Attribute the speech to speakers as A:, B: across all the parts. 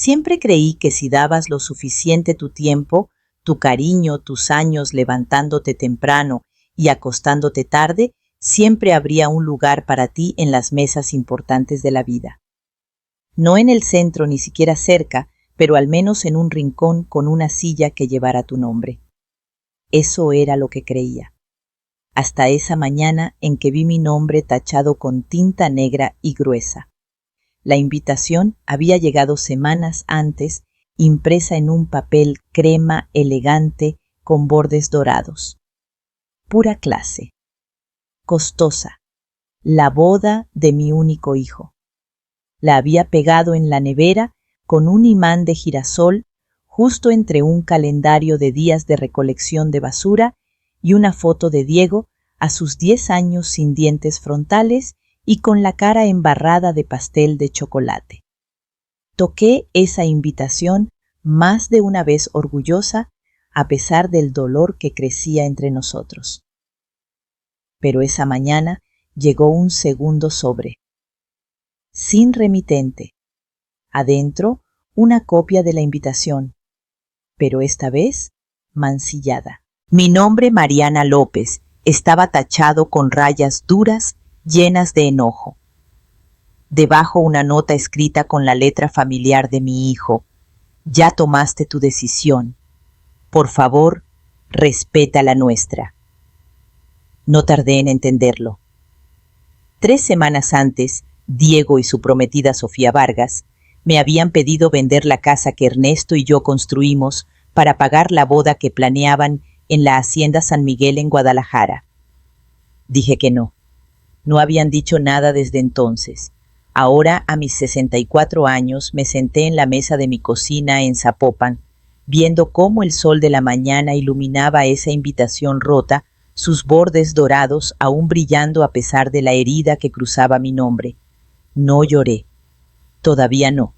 A: Siempre creí que si dabas lo suficiente tu tiempo, tu cariño, tus años levantándote temprano y acostándote tarde, siempre habría un lugar para ti en las mesas importantes de la vida. No en el centro ni siquiera cerca, pero al menos en un rincón con una silla que llevara tu nombre. Eso era lo que creía. Hasta esa mañana en que vi mi nombre tachado con tinta negra y gruesa. La invitación había llegado semanas antes, impresa en un papel crema elegante con bordes dorados. Pura clase. Costosa. La boda de mi único hijo. La había pegado en la nevera con un imán de girasol justo entre un calendario de días de recolección de basura y una foto de Diego a sus 10 años sin dientes frontales y con la cara embarrada de pastel de chocolate. Toqué esa invitación más de una vez orgullosa, a pesar del dolor que crecía entre nosotros. Pero esa mañana llegó un segundo sobre. Sin remitente. Adentro, una copia de la invitación, pero esta vez mancillada. Mi nombre, Mariana López, estaba tachado con rayas duras llenas de enojo. Debajo una nota escrita con la letra familiar de mi hijo. Ya tomaste tu decisión. Por favor, respeta la nuestra. No tardé en entenderlo. 3 semanas antes, Diego y su prometida Sofía Vargas me habían pedido vender la casa que Ernesto y yo construimos para pagar la boda que planeaban en la Hacienda San Miguel en Guadalajara. Dije que no. No habían dicho nada desde entonces. Ahora, a mis 64 años, me senté en la mesa de mi cocina en Zapopan, viendo cómo el sol de la mañana iluminaba esa invitación rota, sus bordes dorados aún brillando a pesar de la herida que cruzaba mi nombre. No lloré. Todavía no.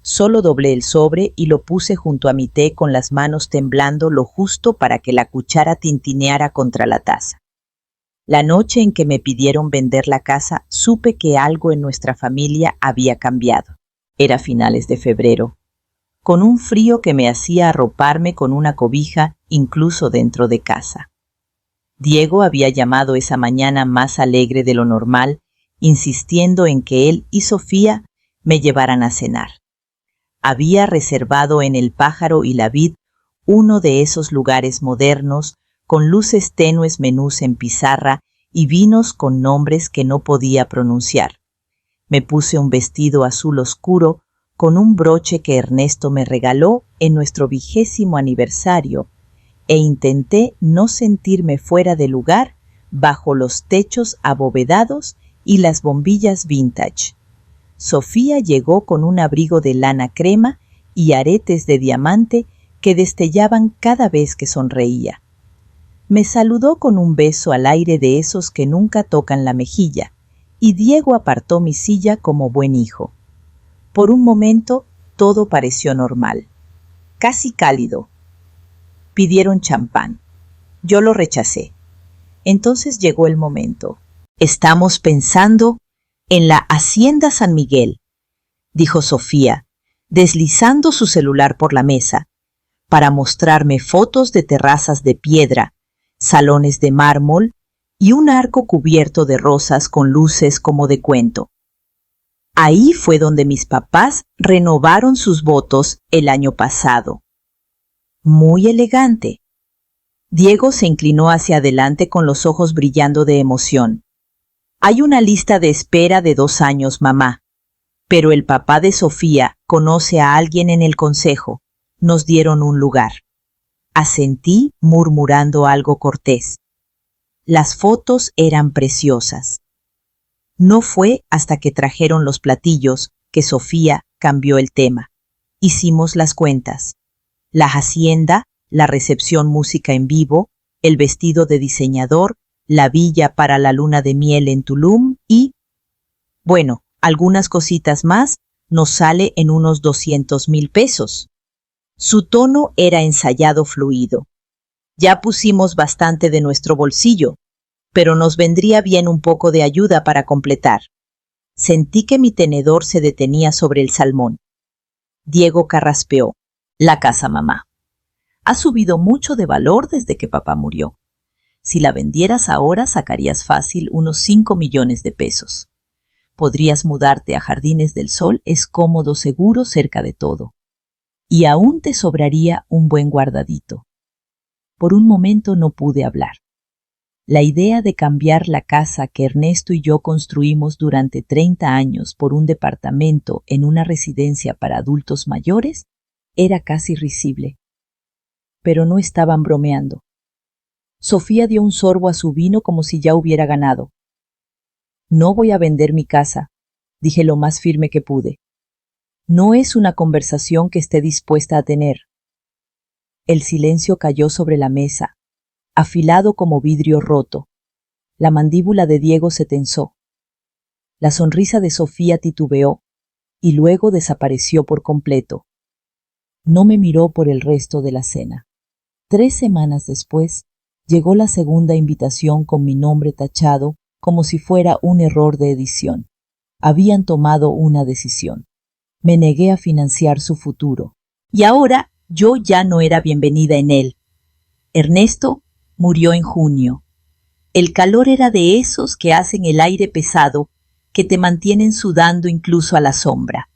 A: Solo doblé el sobre y lo puse junto a mi té con las manos temblando lo justo para que la cuchara tintineara contra la taza. La noche en que me pidieron vender la casa, supe que algo en nuestra familia había cambiado. Era finales de febrero, con un frío que me hacía arroparme con una cobija incluso dentro de casa. Diego había llamado esa mañana más alegre de lo normal, insistiendo en que él y Sofía me llevaran a cenar. Había reservado en El Pájaro y la Vid uno de esos lugares modernos con luces tenues, menús en pizarra y vinos con nombres que no podía pronunciar. Me puse un vestido azul oscuro con un broche que Ernesto me regaló en nuestro 20º aniversario e intenté no sentirme fuera de lugar bajo los techos abovedados y las bombillas vintage. Sofía llegó con un abrigo de lana crema y aretes de diamante que destellaban cada vez que sonreía. Me saludó con un beso al aire de esos que nunca tocan la mejilla, y Diego apartó mi silla como buen hijo. Por un momento todo pareció normal, casi cálido. Pidieron champán. Yo lo rechacé. Entonces llegó el momento. Estamos pensando en la Hacienda San Miguel, dijo Sofía, deslizando su celular por la mesa, para mostrarme fotos de terrazas de piedra, salones de mármol y un arco cubierto de rosas con luces como de cuento. Ahí fue donde mis papás renovaron sus votos el año pasado. Muy elegante. Diego se inclinó hacia adelante con los ojos brillando de emoción. Hay una lista de espera de 2 años, mamá, pero el papá de Sofía conoce a alguien en el consejo. Nos dieron un lugar. Asentí murmurando algo cortés. Las fotos eran preciosas. No fue hasta que trajeron los platillos que Sofía cambió el tema. Hicimos las cuentas. La hacienda, la recepción música en vivo, el vestido de diseñador, la villa para la luna de miel en Tulum y, bueno, algunas cositas más, nos sale en unos 200,000 pesos. Su tono era ensayado fluido. Ya pusimos bastante de nuestro bolsillo, pero nos vendría bien un poco de ayuda para completar. Sentí que mi tenedor se detenía sobre el salmón. Diego carraspeó. La casa mamá. Ha subido mucho de valor desde que papá murió. Si la vendieras ahora sacarías fácil unos 5 millones de pesos. Podrías mudarte a Jardines del Sol, es cómodo, seguro, cerca de todo. Y aún te sobraría un buen guardadito. Por un momento no pude hablar. La idea de cambiar la casa que Ernesto y yo construimos durante 30 años por un departamento en una residencia para adultos mayores era casi risible. Pero no estaban bromeando. Sofía dio un sorbo a su vino como si ya hubiera ganado. No voy a vender mi casa, dije lo más firme que pude. No es una conversación que esté dispuesta a tener. El silencio cayó sobre la mesa, afilado como vidrio roto. La mandíbula de Diego se tensó. La sonrisa de Sofía titubeó y luego desapareció por completo. No me miró por el resto de la cena. 3 semanas después, llegó la segunda invitación con mi nombre tachado como si fuera un error de edición. Habían tomado una decisión. Me negué a financiar su futuro. Y ahora yo ya no era bienvenida en él. Ernesto murió en junio. El calor era de esos que hacen el aire pesado, que te mantienen sudando incluso a la sombra.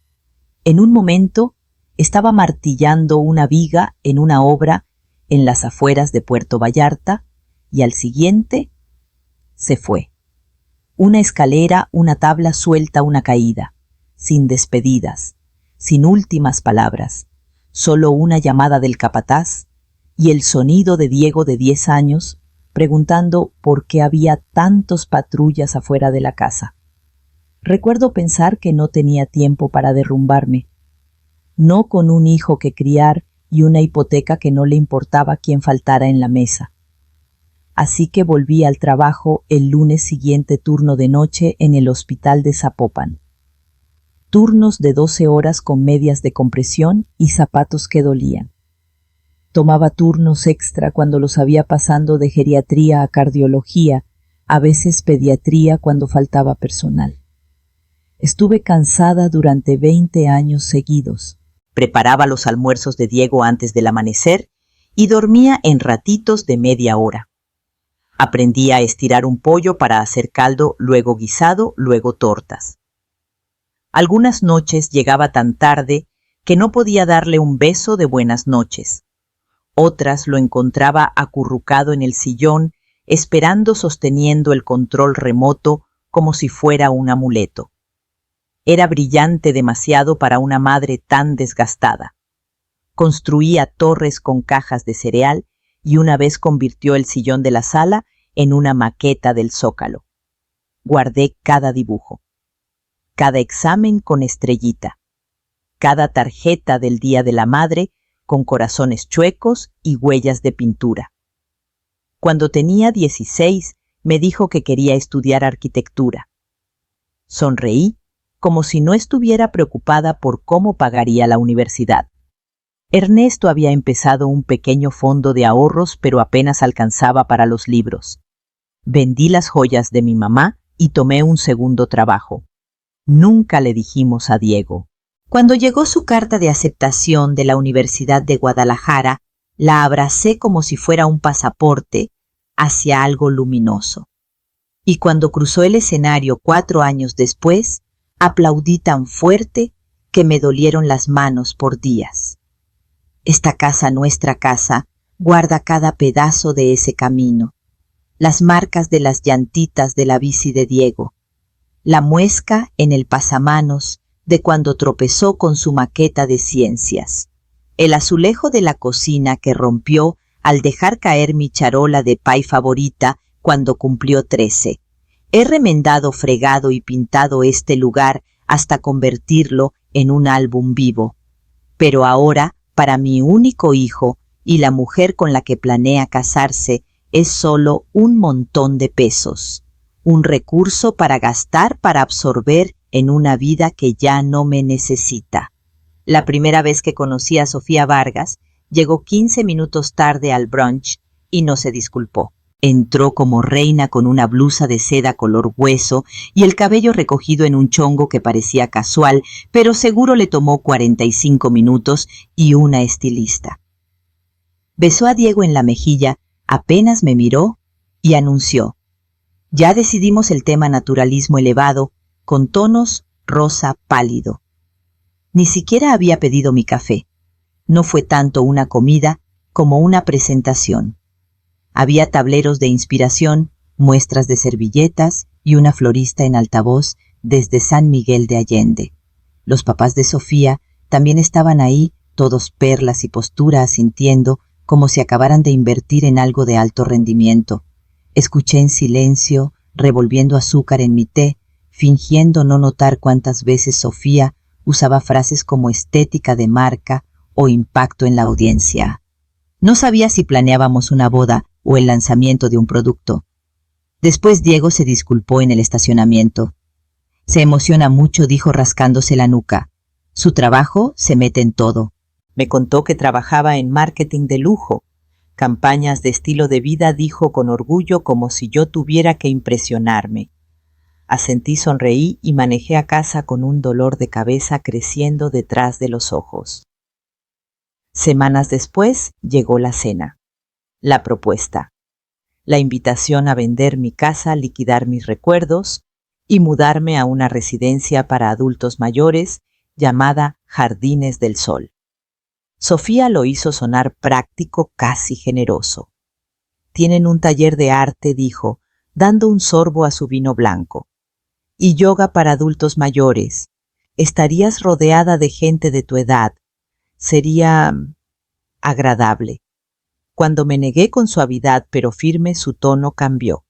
A: En un momento estaba martillando una viga en una obra en las afueras de Puerto Vallarta y al siguiente se fue. Una escalera, una tabla suelta, una caída, sin despedidas, sin últimas palabras, solo una llamada del capataz y el sonido de Diego de 10 años preguntando por qué había tantos patrullas afuera de la casa. Recuerdo pensar que no tenía tiempo para derrumbarme, no con un hijo que criar y una hipoteca que no le importaba quién faltara en la mesa. Así que volví al trabajo el lunes siguiente, turno de noche en el hospital de Zapopan. Turnos de 12 horas con medias de compresión y zapatos que dolían. Tomaba turnos extra cuando los había pasando de geriatría a cardiología, a veces pediatría cuando faltaba personal. Estuve cansada durante 20 años seguidos. Preparaba los almuerzos de Diego antes del amanecer y dormía en ratitos de media hora. Aprendí a estirar un pollo para hacer caldo, luego guisado, luego tortas. Algunas noches llegaba tan tarde que no podía darle un beso de buenas noches. Otras lo encontraba acurrucado en el sillón, esperando sosteniendo el control remoto como si fuera un amuleto. Era brillante demasiado para una madre tan desgastada. Construía torres con cajas de cereal y una vez convirtió el sillón de la sala en una maqueta del Zócalo. Guardé cada dibujo, cada examen con estrellita, cada tarjeta del Día de la Madre con corazones chuecos y huellas de pintura. Cuando tenía 16, me dijo que quería estudiar arquitectura. Sonreí como si no estuviera preocupada por cómo pagaría la universidad. Ernesto había empezado un pequeño fondo de ahorros, pero apenas alcanzaba para los libros. Vendí las joyas de mi mamá y tomé un segundo trabajo. Nunca le dijimos a Diego. Cuando llegó su carta de aceptación de la Universidad de Guadalajara, la abracé como si fuera un pasaporte hacia algo luminoso. Y cuando cruzó el escenario 4 años después, aplaudí tan fuerte que me dolieron las manos por días. Esta casa, nuestra casa, guarda cada pedazo de ese camino. Las marcas de las llantitas de la bici de Diego. La muesca en el pasamanos de cuando tropezó con su maqueta de ciencias. El azulejo de la cocina que rompió al dejar caer mi charola de pay favorita cuando cumplió 13. He remendado, fregado y pintado este lugar hasta convertirlo en un álbum vivo. Pero ahora, para mi único hijo y la mujer con la que planea casarse, es solo un montón de pesos. Un recurso para gastar, para absorber en una vida que ya no me necesita. La primera vez que conocí a Sofía Vargas, llegó 15 minutos tarde al brunch y no se disculpó. Entró como reina con una blusa de seda color hueso y el cabello recogido en un chongo que parecía casual, pero seguro le tomó 45 minutos y una estilista. Besó a Diego en la mejilla, apenas me miró y anunció: ya decidimos el tema naturalismo elevado, con tonos rosa pálido. Ni siquiera había pedido mi café. No fue tanto una comida como una presentación. Había tableros de inspiración, muestras de servilletas y una florista en altavoz desde San Miguel de Allende. Los papás de Sofía también estaban ahí, todos perlas y postura, asintiendo como si acabaran de invertir en algo de alto rendimiento. Escuché en silencio, revolviendo azúcar en mi té, fingiendo no notar cuántas veces Sofía usaba frases como estética de marca o impacto en la audiencia. No sabía si planeábamos una boda o el lanzamiento de un producto. Después Diego se disculpó en el estacionamiento. Se emociona mucho, dijo rascándose la nuca. Su trabajo se mete en todo. Me contó que trabajaba en marketing de lujo, campañas de estilo de vida, dijo con orgullo, como si yo tuviera que impresionarme. Asentí, sonreí y manejé a casa con un dolor de cabeza creciendo detrás de los ojos. Semanas después llegó la cena, la propuesta, la invitación a vender mi casa, liquidar mis recuerdos y mudarme a una residencia para adultos mayores llamada Jardines del Sol. Sofía lo hizo sonar práctico, casi generoso. Tienen un taller de arte, dijo, dando un sorbo a su vino blanco. Y yoga para adultos mayores. Estarías rodeada de gente de tu edad. Sería agradable. Cuando me negué con suavidad pero firme, su tono cambió.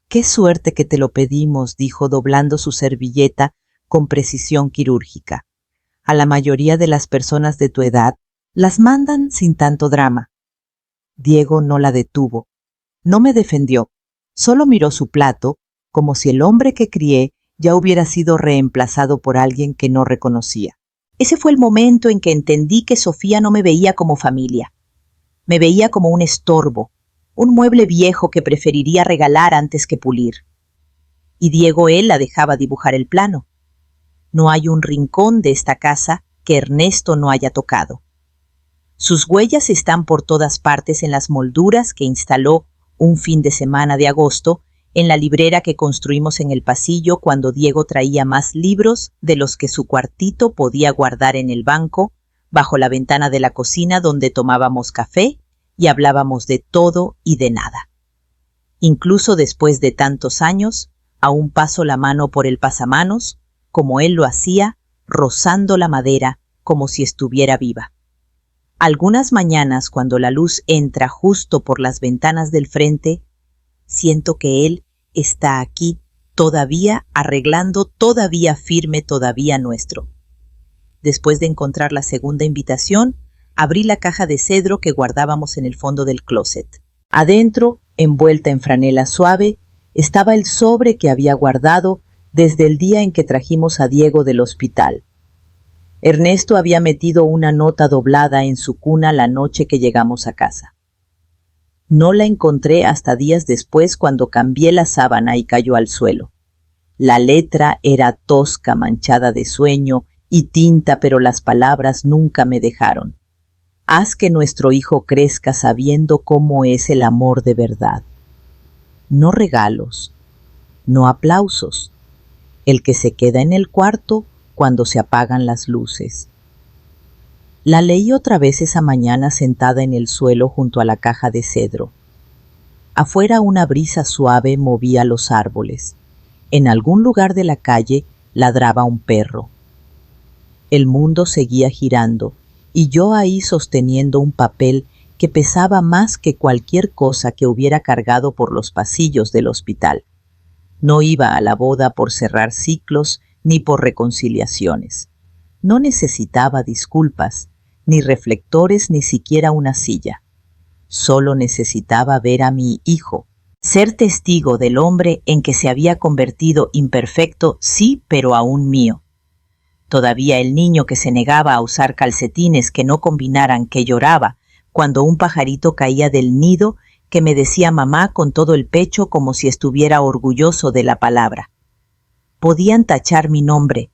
A: «Qué suerte que te lo pedimos», dijo doblando su servilleta con precisión quirúrgica. «A la mayoría de las personas de tu edad las mandan sin tanto drama». Diego no la detuvo. No me defendió. Solo miró su plato, como si el hombre que crié ya hubiera sido reemplazado por alguien que no reconocía. Ese fue el momento en que entendí que Sofía no me veía como familia. Me veía como un estorbo, un mueble viejo que preferiría regalar antes que pulir. Y Diego, él la dejaba dibujar el plano. No hay un rincón de esta casa que Ernesto no haya tocado. Sus huellas están por todas partes en las molduras que instaló un fin de semana de agosto en la librera que construimos en el pasillo cuando Diego traía más libros de los que su cuartito podía guardar en el banco, bajo la ventana de la cocina donde tomábamos café y hablábamos de todo y de nada. Incluso después de tantos años, aún paso la mano por el pasamanos, como él lo hacía, rozando la madera como si estuviera viva. Algunas mañanas, cuando la luz entra justo por las ventanas del frente, siento que él está aquí, todavía arreglando, todavía firme, todavía nuestro. Después de encontrar la segunda invitación, abrí la caja de cedro que guardábamos en el fondo del closet. Adentro, envuelta en franela suave, estaba el sobre que había guardado desde el día en que trajimos a Diego del hospital. Ernesto había metido una nota doblada en su cuna la noche que llegamos a casa. No la encontré hasta días después cuando cambié la sábana y cayó al suelo. La letra era tosca, manchada de sueño y tinta, pero las palabras nunca me dejaron. Haz que nuestro hijo crezca sabiendo cómo es el amor de verdad. No regalos, no aplausos. El que se queda en el cuarto cuando se apagan las luces. La leí otra vez esa mañana sentada en el suelo junto a la caja de cedro. Afuera una brisa suave movía los árboles. En algún lugar de la calle ladraba un perro. El mundo seguía girando y yo ahí sosteniendo un papel que pesaba más que cualquier cosa que hubiera cargado por los pasillos del hospital. No iba a la boda por cerrar ciclos ni por reconciliaciones. No necesitaba disculpas, ni reflectores, ni siquiera una silla. Solo necesitaba ver a mi hijo, ser testigo del hombre en que se había convertido, imperfecto, sí, pero aún mío. Todavía el niño que se negaba a usar calcetines que no combinaran, que lloraba cuando un pajarito caía del nido que me decía mamá con todo el pecho como si estuviera orgulloso de la palabra. Podían tachar mi nombre,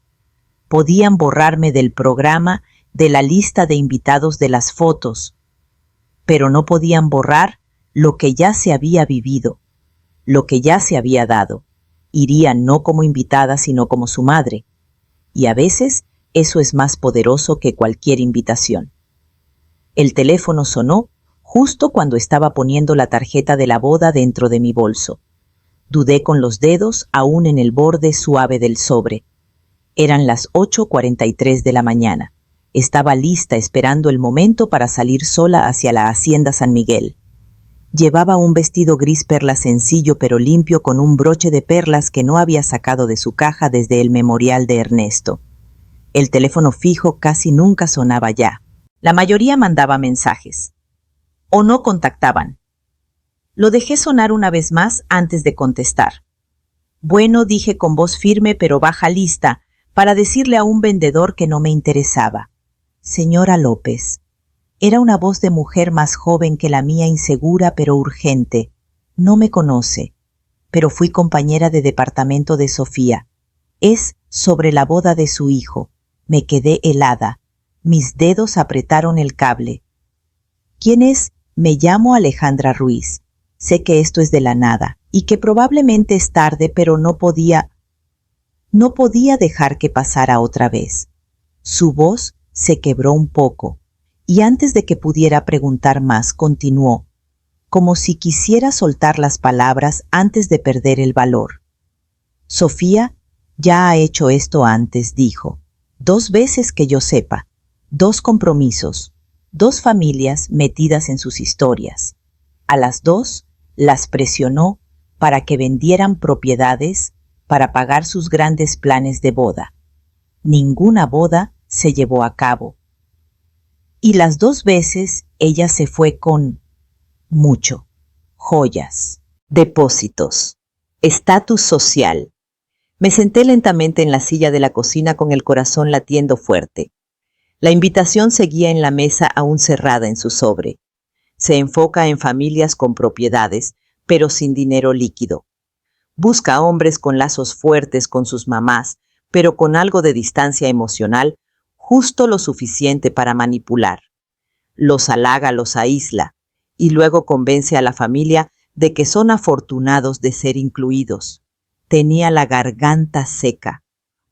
A: podían borrarme del programa, de la lista de invitados de las fotos, pero no podían borrar lo que ya se había vivido, lo que ya se había dado. Iría no como invitada, sino como su madre. Y a veces eso es más poderoso que cualquier invitación. El teléfono sonó justo cuando estaba poniendo la tarjeta de la boda dentro de mi bolso. Dudé con los dedos aún en el borde suave del sobre. Eran las 8:43 de la mañana. Estaba lista esperando el momento para salir sola hacia la Hacienda San Miguel. Llevaba un vestido gris perla sencillo pero limpio con un broche de perlas que no había sacado de su caja desde el memorial de Ernesto. El teléfono fijo casi nunca sonaba ya. La mayoría mandaba mensajes. O no contactaban. Lo dejé sonar una vez más antes de contestar. Bueno, dije con voz firme pero baja lista, para decirle a un vendedor que no me interesaba. Señora López. Era una voz de mujer más joven que la mía, insegura pero urgente. No me conoce, pero fui compañera de departamento de Sofía. Es sobre la boda de su hijo. Me quedé helada. Mis dedos apretaron el cable. ¿Quién es? Me llamo Alejandra Ruiz. Sé que esto es de la nada y que probablemente es tarde, pero no podía dejar que pasara otra vez. Su voz se quebró un poco y antes de que pudiera preguntar más, continuó, como si quisiera soltar las palabras antes de perder el valor. Sofía ya ha hecho esto antes, dijo. 2 veces que yo sepa. 2 compromisos. 2 familias metidas en sus historias. A las 2 las presionó para que vendieran propiedades para pagar sus grandes planes de boda. Ninguna boda se llevó a cabo. Y las 2 veces ella se fue con mucho. Joyas, depósitos, estatus social. Me senté lentamente en la silla de la cocina con el corazón latiendo fuerte. La invitación seguía en la mesa aún cerrada en su sobre. Se enfoca en familias con propiedades, pero sin dinero líquido. Busca hombres con lazos fuertes con sus mamás, pero con algo de distancia emocional, justo lo suficiente para manipular. Los halaga, los aísla, y luego convence a la familia de que son afortunados de ser incluidos. Tenía la garganta seca.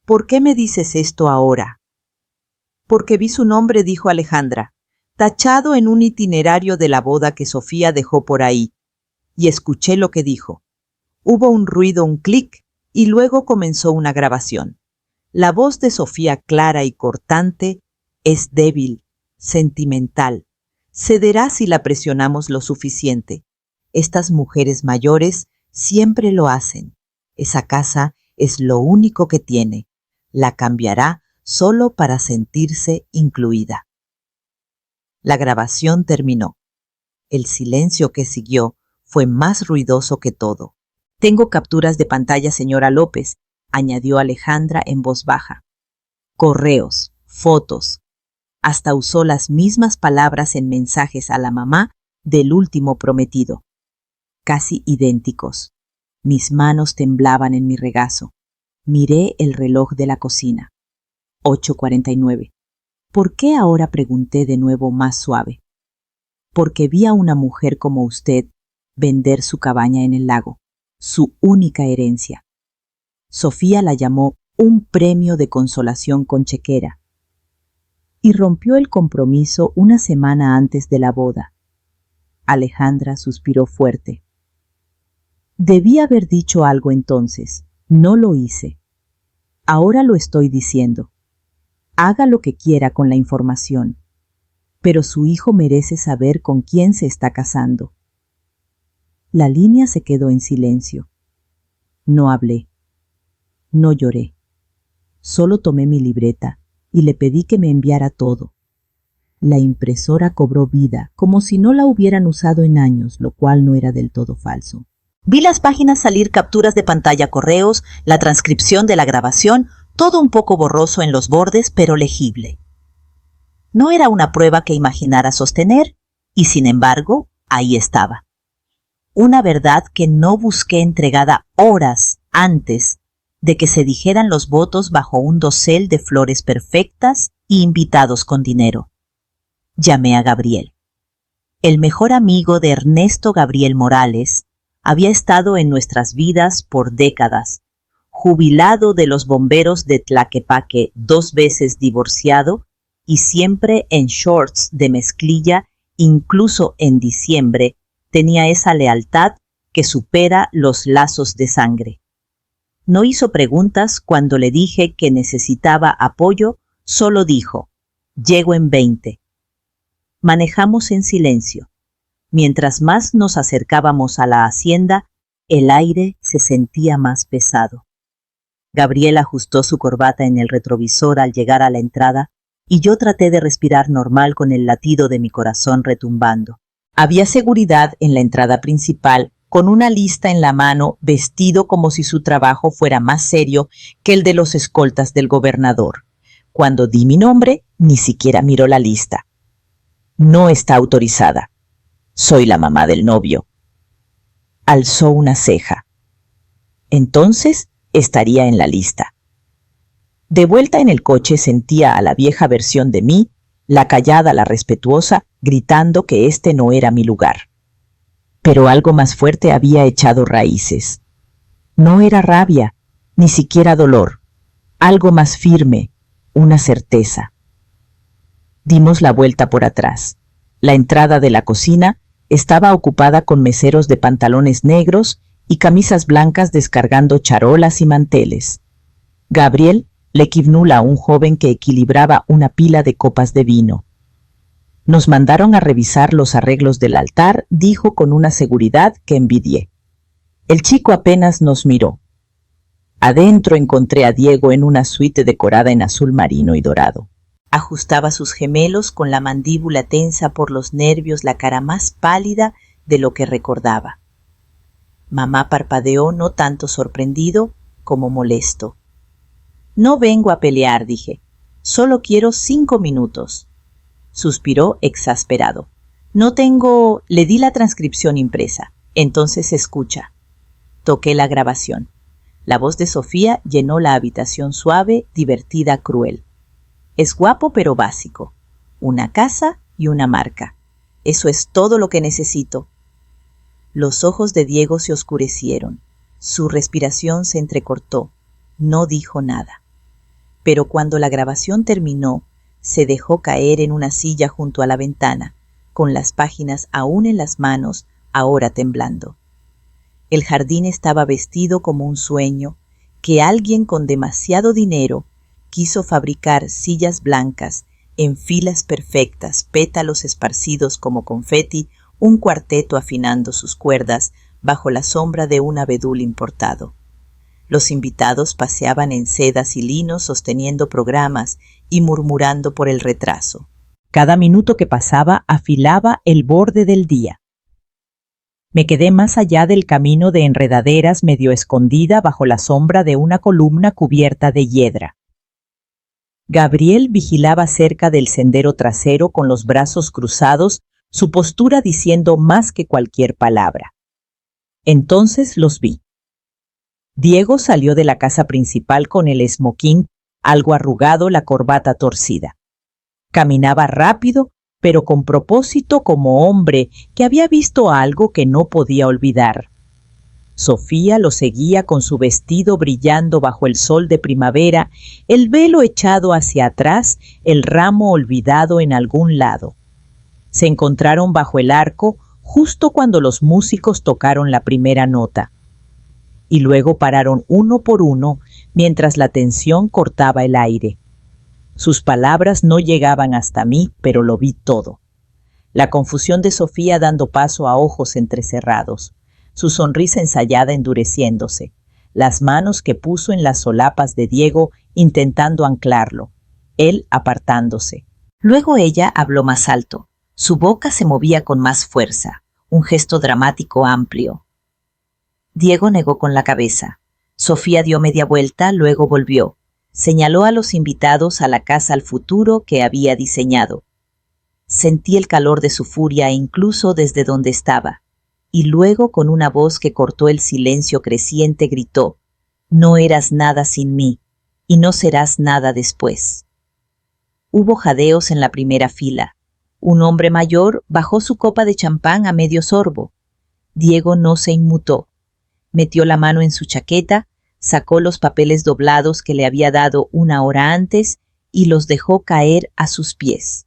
A: ¿Por qué me dices esto ahora? Porque vi su nombre, dijo Alejandra, tachado en un itinerario de la boda que Sofía dejó por ahí, y escuché lo que dijo. Hubo un ruido, un clic, y luego comenzó una grabación. La voz de Sofía, clara y cortante, es débil, sentimental. Cederá si la presionamos lo suficiente. Estas mujeres mayores siempre lo hacen. Esa casa es lo único que tiene. La cambiará solo para sentirse incluida. La grabación terminó. El silencio que siguió fue más ruidoso que todo. Tengo capturas de pantalla, señora López, añadió Alejandra en voz baja. Correos, fotos. Hasta usó las mismas palabras en mensajes a la mamá del último prometido. Casi idénticos. Mis manos temblaban en mi regazo. Miré el reloj de la cocina. 8:49. ¿Por qué ahora? Pregunté de nuevo más suave. Porque vi a una mujer como usted vender su cabaña en el lago, su única herencia. Sofía la llamó un premio de consolación con chequera. Y rompió el compromiso una semana antes de la boda. Alejandra suspiró fuerte. Debí haber dicho algo entonces. No lo hice. Ahora lo estoy diciendo. Haga lo que quiera con la información. Pero su hijo merece saber con quién se está casando. La línea se quedó en silencio. No hablé. No lloré. Solo tomé mi libreta y le pedí que me enviara todo. La impresora cobró vida, como si no la hubieran usado en años, lo cual no era del todo falso. Vi las páginas salir, capturas de pantalla, correos, la transcripción de la grabación, todo un poco borroso en los bordes, pero legible. No era una prueba que imaginara sostener, y sin embargo, ahí estaba. una verdad que no busqué entregada horas antes de que se dijeran los votos bajo un dosel de flores perfectas y invitados con dinero. Llamé a Gabriel. El mejor amigo de Ernesto Gabriel Morales había estado en nuestras vidas por décadas, jubilado de los bomberos de Tlaquepaque, 2 veces divorciado y siempre en shorts de mezclilla, incluso en diciembre, tenía esa lealtad que supera los lazos de sangre. No hizo preguntas cuando le dije que necesitaba apoyo, solo dijo, llego en 20. Manejamos en silencio. Mientras más nos acercábamos a la hacienda, el aire se sentía más pesado. Gabriel ajustó su corbata en el retrovisor al llegar a la entrada y yo traté de respirar normal con el latido de mi corazón retumbando. Había seguridad en la entrada principal, con una lista en la mano, vestido como si su trabajo fuera más serio que el de los escoltas del gobernador. Cuando di mi nombre, ni siquiera miró la lista. No está autorizada. Soy la mamá del novio. Alzó una ceja. Entonces estaría en la lista. De vuelta en el coche sentía a la vieja versión de mí, la callada, la respetuosa, gritando que este no era mi lugar. Pero algo más fuerte había echado raíces. No era rabia, ni siquiera dolor. Algo más firme, una certeza. Dimos la vuelta por atrás. La entrada de la cocina estaba ocupada con meseros de pantalones negros y camisas blancas descargando charolas y manteles. Gabriel le quivnula a un joven que equilibraba una pila de copas de vino. Nos mandaron a revisar los arreglos del altar, dijo con una seguridad que envidié. El chico apenas nos miró. Adentro encontré a Diego en una suite decorada en azul marino y dorado. Ajustaba sus gemelos con la mandíbula tensa por los nervios, la cara más pálida de lo que recordaba. Mamá parpadeó, no tanto sorprendido como molesto. No vengo a pelear, dije. Solo quiero 5 minutos. Suspiró exasperado. No tengo... Le di la transcripción impresa. Entonces escucha. Toqué la grabación. La voz de Sofía llenó la habitación suave, divertida, cruel. Es guapo pero básico. Una casa y una marca. Eso es todo lo que necesito. Los ojos de Diego se oscurecieron. Su respiración se entrecortó. No dijo nada. Pero cuando la grabación terminó, se dejó caer en una silla junto a la ventana, con las páginas aún en las manos, ahora temblando. El jardín estaba vestido como un sueño que alguien con demasiado dinero quiso fabricar sillas blancas en filas perfectas, pétalos esparcidos como confeti, un cuarteto afinando sus cuerdas bajo la sombra de un abedul importado. Los invitados paseaban en sedas y linos sosteniendo programas y murmurando por el retraso. Cada minuto que pasaba afilaba el borde del día. Me quedé más allá del camino de enredaderas medio escondida bajo la sombra de una columna cubierta de hiedra. Gabriel vigilaba cerca del sendero trasero con los brazos cruzados, su postura diciendo más que cualquier palabra. Entonces los vi. Diego salió de la casa principal con el esmoquín algo arrugado, la corbata torcida. Caminaba rápido, pero con propósito, como hombre que había visto algo que no podía olvidar. Sofía lo seguía con su vestido brillando bajo el sol de primavera, el velo echado hacia atrás, el ramo olvidado en algún lado. Se encontraron bajo el arco justo cuando los músicos tocaron la primera nota. Y luego pararon uno por uno mientras la tensión cortaba el aire. Sus palabras no llegaban hasta mí, pero lo vi todo. La confusión de Sofía dando paso a ojos entrecerrados, su sonrisa ensayada endureciéndose, las manos que puso en las solapas de Diego intentando anclarlo, él apartándose. Luego ella habló más alto. Su boca se movía con más fuerza, un gesto dramático amplio. Diego negó con la cabeza. Sofía dio media vuelta, luego volvió. Señaló a los invitados a la casa al futuro que había diseñado. Sentí el calor de su furia incluso desde donde estaba. y luego con una voz que cortó el silencio creciente gritó: «No eras nada sin mí, y no serás nada después». Hubo jadeos en la primera fila. Un hombre mayor bajó su copa de champán a medio sorbo. Diego no se inmutó. Metió la mano en su chaqueta, sacó los papeles doblados que le había dado una hora antes y los dejó caer a sus pies.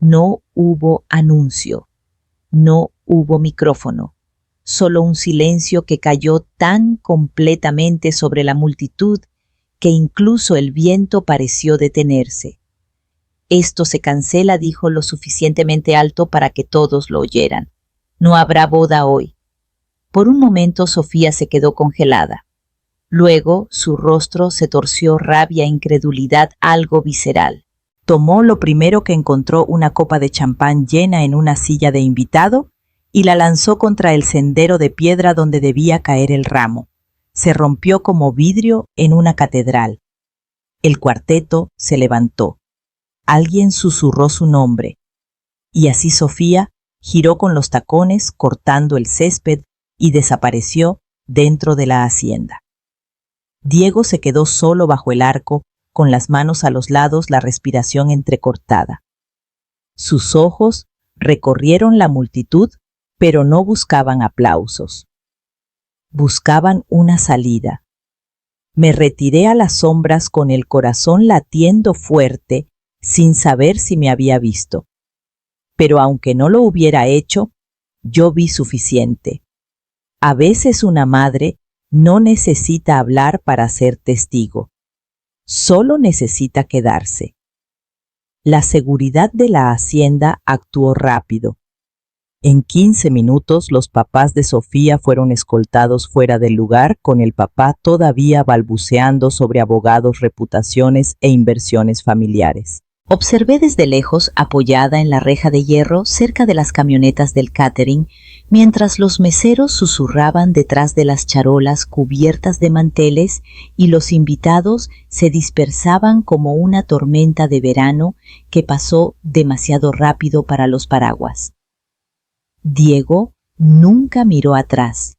A: No hubo anuncio. No hubo micrófono. Solo un silencio que cayó tan completamente sobre la multitud que incluso el viento pareció detenerse. «Esto se cancela», dijo lo suficientemente alto para que todos lo oyeran. «No habrá boda hoy». Por un momento Sofía se quedó congelada. Luego su rostro se torció rabia e incredulidad algo visceral. Tomó lo primero que encontró, una copa de champán llena en una silla de invitado, y la lanzó contra el sendero de piedra donde debía caer el ramo. Se rompió como vidrio en una catedral. El cuarteto se levantó. Alguien susurró su nombre, y así Sofía giró con los tacones cortando el césped y desapareció dentro de la hacienda. Diego se quedó solo bajo el arco, con las manos a los lados, la respiración entrecortada. Sus ojos recorrieron la multitud, pero no buscaban aplausos. Buscaban una salida. Me retiré a las sombras con el corazón latiendo fuerte, sin saber si me había visto. Pero aunque no lo hubiera hecho, yo vi suficiente. A veces una madre no necesita hablar para ser testigo. Solo necesita quedarse. La seguridad de la hacienda actuó rápido. En 15 minutos los papás de Sofía fueron escoltados fuera del lugar, con el papá todavía balbuceando sobre abogados, reputaciones e inversiones familiares. Observé desde lejos, apoyada en la reja de hierro cerca de las camionetas del catering, mientras los meseros susurraban detrás de las charolas cubiertas de manteles y los invitados se dispersaban como una tormenta de verano que pasó demasiado rápido para los paraguas. Diego nunca miró atrás.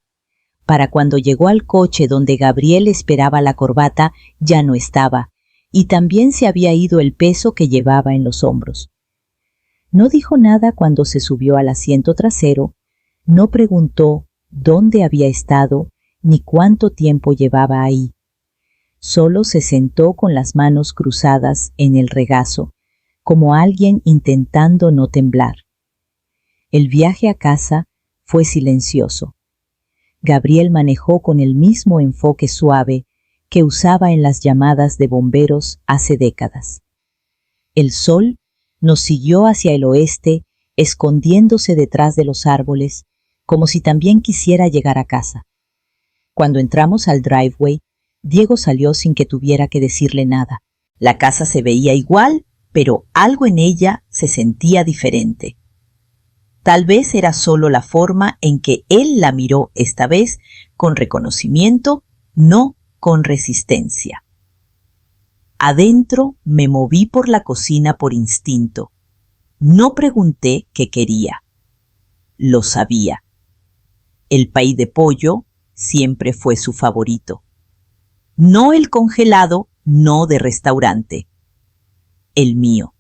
A: Para cuando llegó al coche donde Gabriel esperaba la corbata, ya no estaba, y también se había ido el peso que llevaba en los hombros. No dijo nada cuando se subió al asiento trasero, no preguntó dónde había estado ni cuánto tiempo llevaba ahí. Solo se sentó con las manos cruzadas en el regazo, como alguien intentando no temblar. El viaje a casa fue silencioso. Gabriel manejó con el mismo enfoque suave que usaba en las llamadas de bomberos hace décadas. El sol nos siguió hacia el oeste, escondiéndose detrás de los árboles, como si también quisiera llegar a casa. Cuando entramos al driveway, Diego salió sin que tuviera que decirle nada. La casa se veía igual, pero algo en ella se sentía diferente. Tal vez era solo la forma en que él la miró esta vez, con reconocimiento, no con resistencia. Adentro me moví por la cocina por instinto. No pregunté qué quería. Lo sabía. El pay de pollo siempre fue su favorito. No el congelado, no de restaurante. El mío.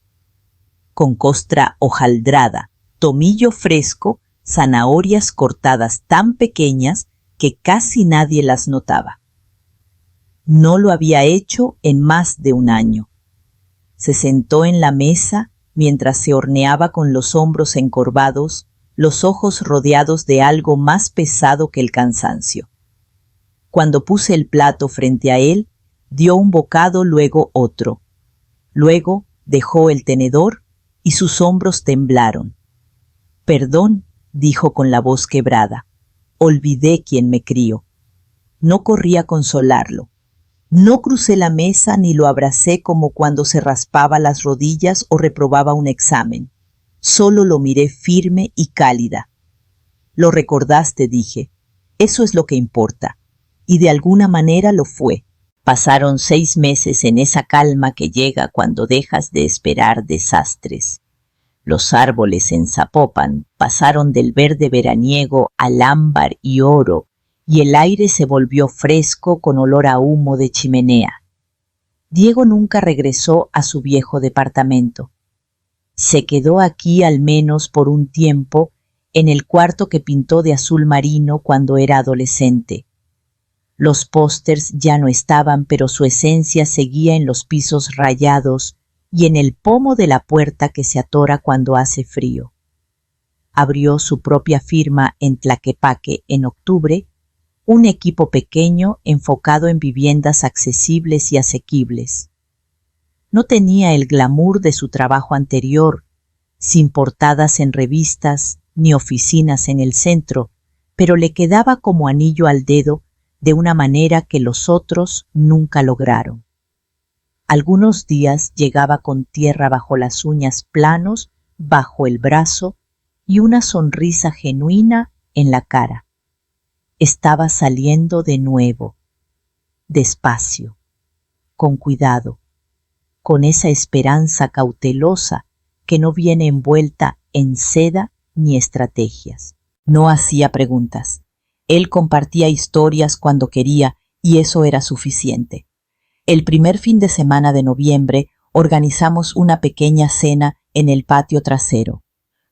A: Con costra hojaldrada, tomillo fresco, zanahorias cortadas tan pequeñas que casi nadie las notaba. No lo había hecho en más de un año. Se sentó en la mesa mientras se horneaba con los hombros encorvados, los ojos rodeados de algo más pesado que el cansancio. Cuando puse el plato frente a él, dio un bocado, luego otro. Luego dejó el tenedor y sus hombros temblaron. «Perdón», dijo con la voz quebrada. «Olvidé quién me crió». No corrí a consolarlo. No crucé la mesa ni lo abracé como cuando se raspaba las rodillas o reprobaba un examen. Solo lo miré firme y cálida. «Lo recordaste», dije. «Eso es lo que importa». Y de alguna manera lo fue. Pasaron 6 meses en esa calma que llega cuando dejas de esperar desastres. Los árboles en Zapopan pasaron del verde veraniego al ámbar y oro, y el aire se volvió fresco con olor a humo de chimenea. Diego nunca regresó a su viejo departamento. Se quedó aquí al menos por un tiempo, en el cuarto que pintó de azul marino cuando era adolescente. Los pósters ya no estaban, pero su esencia seguía en los pisos rayados y en el pomo de la puerta que se atora cuando hace frío. Abrió su propia firma en Tlaquepaque en octubre, un equipo pequeño enfocado en viviendas accesibles y asequibles. No tenía el glamour de su trabajo anterior, sin portadas en revistas ni oficinas en el centro, pero le quedaba como anillo al dedo de una manera que los otros nunca lograron. Algunos días llegaba con tierra bajo las uñas, planos bajo el brazo y una sonrisa genuina en la cara. Estaba saliendo de nuevo, despacio, con cuidado, con esa esperanza cautelosa que no viene envuelta en seda ni estrategias. No hacía preguntas. Él compartía historias cuando quería y eso era suficiente. El primer fin de semana de noviembre organizamos una pequeña cena en el patio trasero.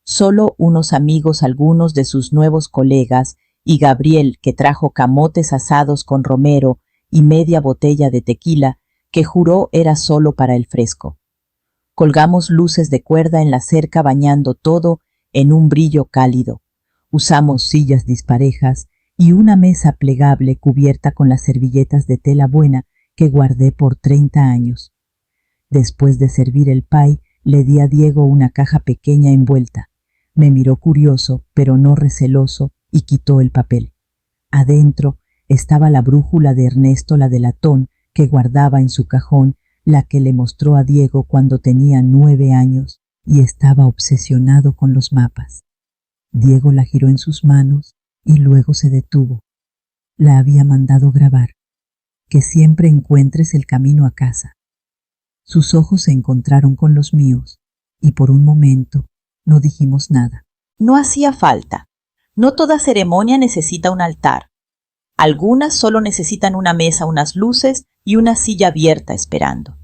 A: Solo unos amigos, algunos de sus nuevos colegas, y Gabriel, que trajo camotes asados con romero y media botella de tequila, que juró era solo para el fresco. Colgamos luces de cuerda en la cerca bañando todo en un brillo cálido. Usamos sillas disparejas y una mesa plegable cubierta con las servilletas de tela buena que guardé por 30 años. Después de servir el pay, le di a Diego una caja pequeña envuelta. Me miró curioso, pero no receloso, y quitó el papel. Adentro estaba la brújula de Ernesto, la de latón, que guardaba en su cajón, la que le mostró a Diego cuando tenía 9 años y estaba obsesionado con los mapas. Diego la giró en sus manos y luego se detuvo. La había mandado grabar. Que siempre encuentres el camino a casa. Sus ojos se encontraron con los míos y por un momento no dijimos nada. No hacía falta. No toda ceremonia necesita un altar. Algunas solo necesitan una mesa, unas luces y una silla abierta esperando.